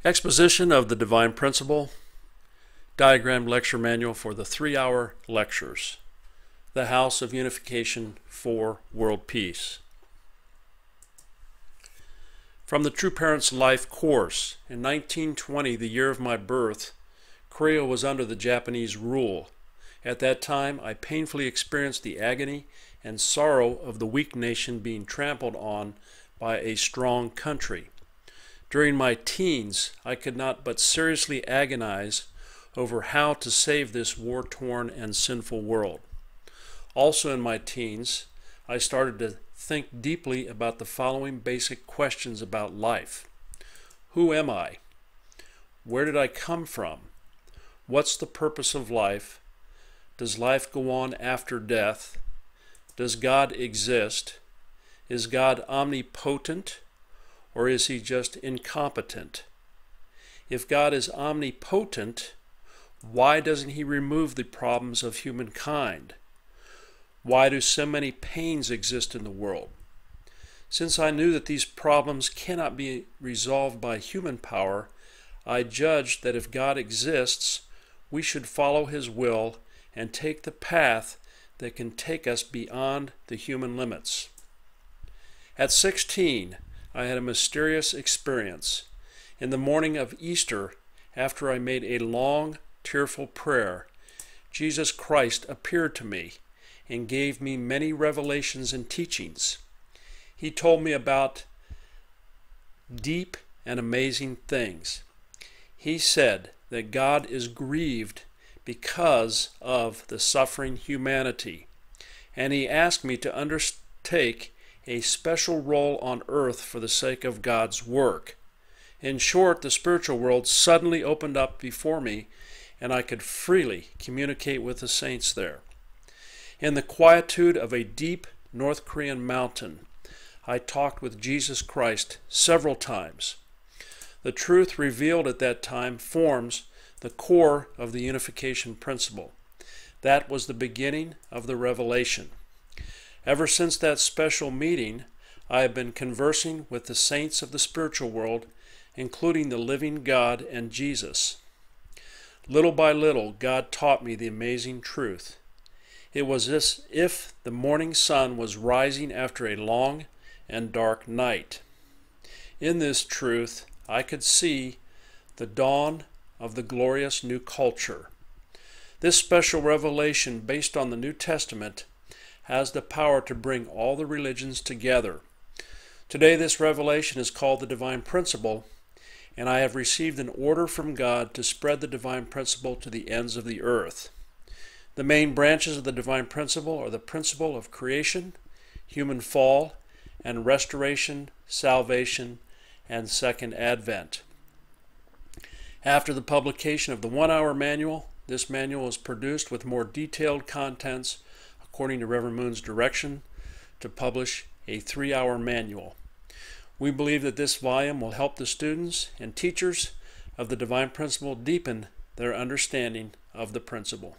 Exposition of the Divine Principle, Diagram Lecture Manual for the 3-hour lectures, The House of Unification for World Peace. From the True Parents Life course, in 1920, the year of my birth, Korea was under the Japanese rule. At that time, I painfully experienced the agony and sorrow of the weak nation being trampled on by a strong country. During my teens, I could not but seriously agonize over how to save this war-torn and sinful world. Also in my teens, I started to think deeply about the following basic questions about life. Who am I? Where did I come from? What's the purpose of life? Does life go on after death? Does God exist? Is God omnipotent? Or is he just incompetent? If God is omnipotent, why doesn't he remove the problems of humankind? Why do so many pains exist in the world? Since I knew that these problems cannot be resolved by human power, I judged that if God exists, we should follow his will and take the path that can take us beyond the human limits. At 16, I had a mysterious experience. In the morning of Easter, after I made a long, tearful prayer, Jesus Christ appeared to me and gave me many revelations and teachings. He told me about deep and amazing things. He said that God is grieved because of the suffering humanity, and he asked me to undertake a special role on earth for the sake of God's work. In short, the spiritual world suddenly opened up before me, and I could freely communicate with the saints there. In the quietude of a deep North Korean mountain, I talked with Jesus Christ several times. The truth revealed at that time forms the core of the unification principle. That was the beginning of the revelation. Ever since that special meeting, I have been conversing with the saints of the spiritual world, including the living God and Jesus. Little by little, God taught me the amazing truth. It was as if the morning sun was rising after a long and dark night. In this truth, I could see the dawn of the glorious new culture. This special revelation, based on the New Testament, has the power to bring all the religions together. Today, this revelation is called the Divine Principle, and I have received an order from God to spread the Divine Principle to the ends of the earth. The main branches of the Divine Principle are the principle of creation, human fall, and restoration, salvation, and second advent. After the publication of the 1-hour manual, this manual is produced with more detailed contents according to Reverend Moon's direction to publish a 3-hour manual. We believe that this volume will help the students and teachers of the Divine Principle deepen their understanding of the principle.